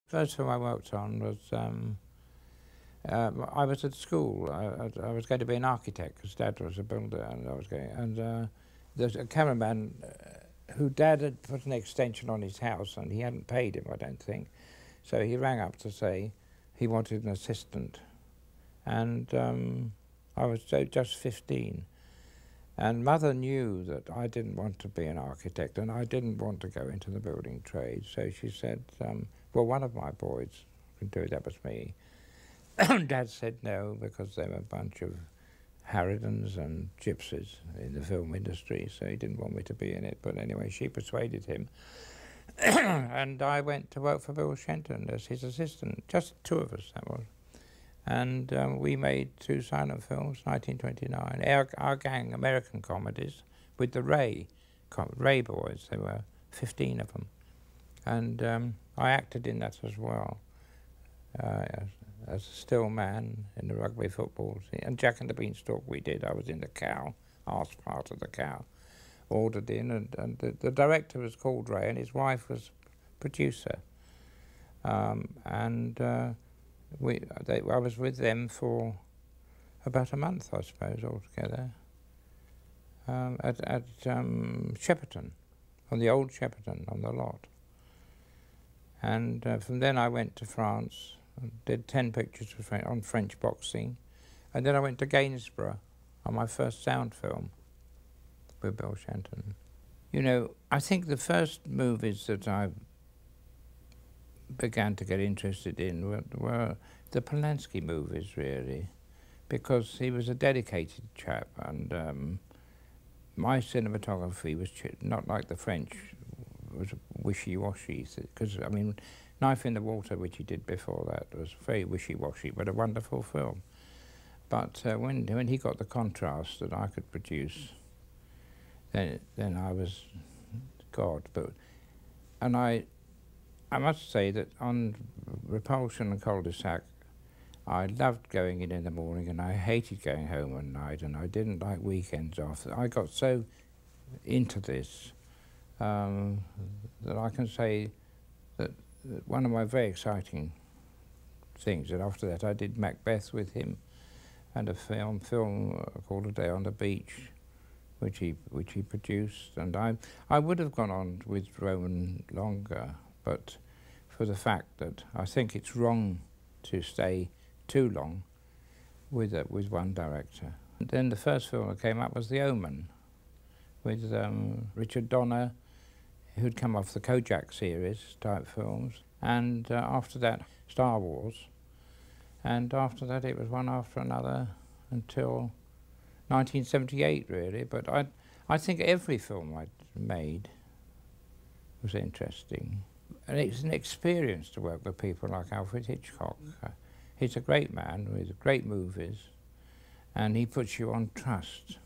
First film I worked on was, I was at school. I was going to be an architect because Dad was a builder, and I was going. And there's a cameraman who Dad had put an extension on his house, and he hadn't paid him, I don't think. So he rang up to say he wanted an assistant, and I was just 15. And Mother knew that I didn't want to be an architect and I didn't want to go into the building trade. So she said, well, one of my boys can do it. That was me. Dad said no, because they were a bunch of harridans and gypsies in the film industry, so he didn't want me to be in it. But anyway, she persuaded him. And I went to work for Bill Shenton as his assistant. Just two of us, that was. And we made two silent films, 1929, our gang, American comedies, with the Ray boys. There were 15 of them. And I acted in that as well, as a still man in the rugby football scene. And Jack and the Beanstalk we did. I was in the cow, asked part of the cow, ordered in, and the director was called Ray, and his wife was producer. I was with them for about a month, I suppose, altogether, at Shepperton, on the old Shepperton, on the lot. And from then I went to France, and did 10 pictures on French boxing, and then I went to Gainsborough on my first sound film with Bill Shenton. You know, I think the first movies that I began to get interested in were the Polanski movies, really, because he was a dedicated chap, and my cinematography was not like the French, was wishy-washy, because, I mean, Knife in the Water, which he did before that, was very wishy-washy, but a wonderful film. But when he got the contrast that I could produce, then I was God. And I must say that on Repulsion and Cul-de-sac, I loved going in the morning, and I hated going home at night, and I didn't like weekends off. I got so into this that I can say that one of my very exciting things, and after that I did Macbeth with him, and a film called A Day on the Beach, which he produced. And I would have gone on with Roman longer, but for the fact that I think it's wrong to stay too long with one director. And then the first film that came up was The Omen, with Richard Donner, who'd come off the Kojak series type films, and after that Star Wars, and after that it was one after another until 1978 really. But I think every film I'd made was interesting. And it's an experience to work with people like Alfred Hitchcock. He's a great man with great movies, and he puts you on trust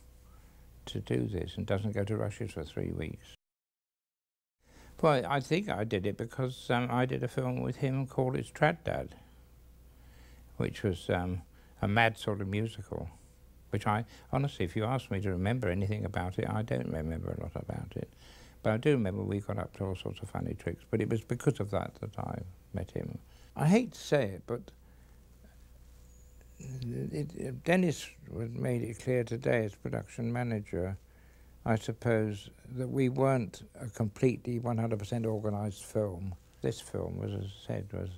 to do this and doesn't go to Russia for 3 weeks. Well, I think I did it because I did a film with him called It's Trad Dad, which was a mad sort of musical, which honestly, if you ask me to remember anything about it, I don't remember a lot about it. But I do remember we got up to all sorts of funny tricks, but it was because of that I met him. I hate to say it, but Dennis made it clear today as production manager, I suppose, that we weren't a completely 100% organised film. This film was, as I said, was,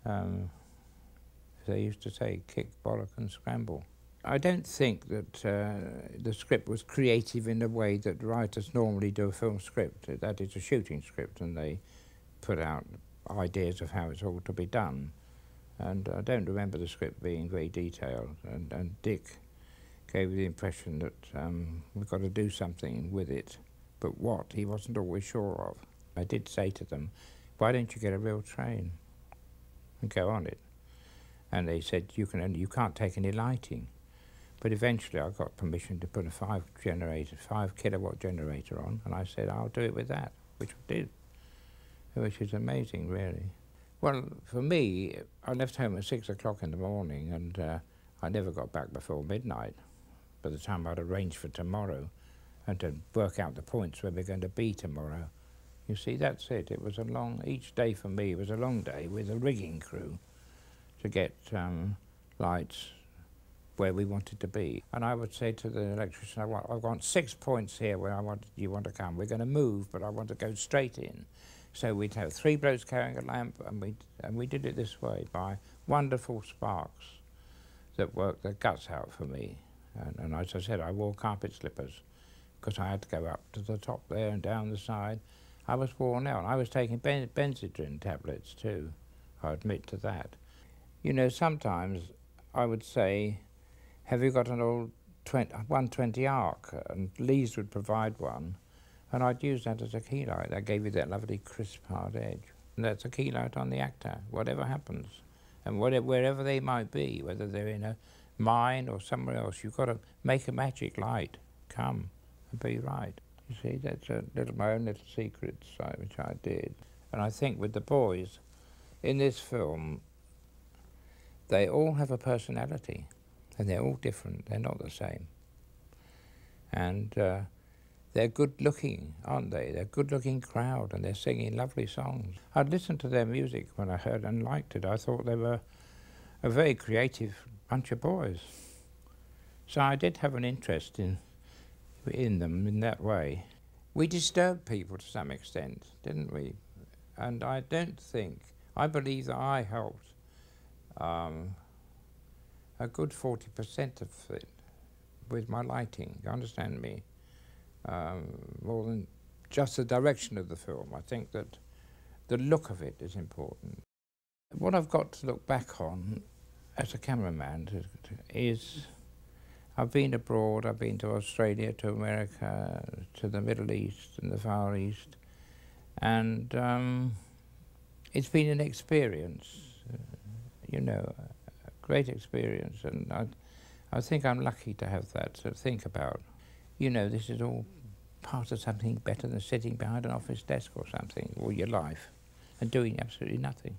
as they used to say, kick, bollock and scramble. I don't think that the script was creative in the way that writers normally do a film script. That is a shooting script, and they put out ideas of how it's all to be done. And I don't remember the script being very detailed, and Dick gave the impression that we've got to do something with it, but what, he wasn't always sure of. I did say to them, why don't you get a real train and go on it? And they said, you can't take any lighting. But eventually I got permission to put a 5 kilowatt generator on, and I said, I'll do it with that, which I did, which is amazing, really. Well, for me, I left home at 6 o'clock in the morning, and I never got back before midnight by the time I'd arranged for tomorrow and to work out the points where we're going to be tomorrow. You see, that's it. It was a long, each day for me was a long day with a rigging crew to get lights where we wanted to be. And I would say to the electrician, I want 6 points here where you want to come. We're going to move, but I want to go straight in. So we'd have 3 blokes carrying a lamp, and we did it this way by wonderful sparks that worked their guts out for me. And as I said, I wore carpet slippers because I had to go up to the top there and down the side. I was worn out. I was taking Benzedrine tablets too, I admit to that. You know, sometimes I would say, have you got an old 120 arc? And Lees would provide one, and I'd use that as a key light. That gave you that lovely crisp hard edge. And that's a key light on the actor, whatever happens. And wherever they might be, whether they're in a mine or somewhere else, you've got to make a magic light come and be right. You see, that's my own little secret side, which I did. And I think with the boys, in this film, they all have a personality, and they're all different. They're not the same. And they're good-looking, aren't they? They're a good-looking crowd, and they're singing lovely songs. I'd listened to their music when I heard and liked it. I thought they were a very creative bunch of boys. So I did have an interest in them in that way. We disturbed people to some extent, didn't we? And I believe that I helped a good 40% of it with my lighting, you understand me? More than just the direction of the film. I think that the look of it is important. What I've got to look back on as a cameraman is I've been abroad. I've been to Australia, to America, to the Middle East and the Far East, and it's been an experience, you know, a great experience, and I think I'm lucky to have that to think about. You know, this is all part of something better than sitting behind an office desk or something all your life and doing absolutely nothing.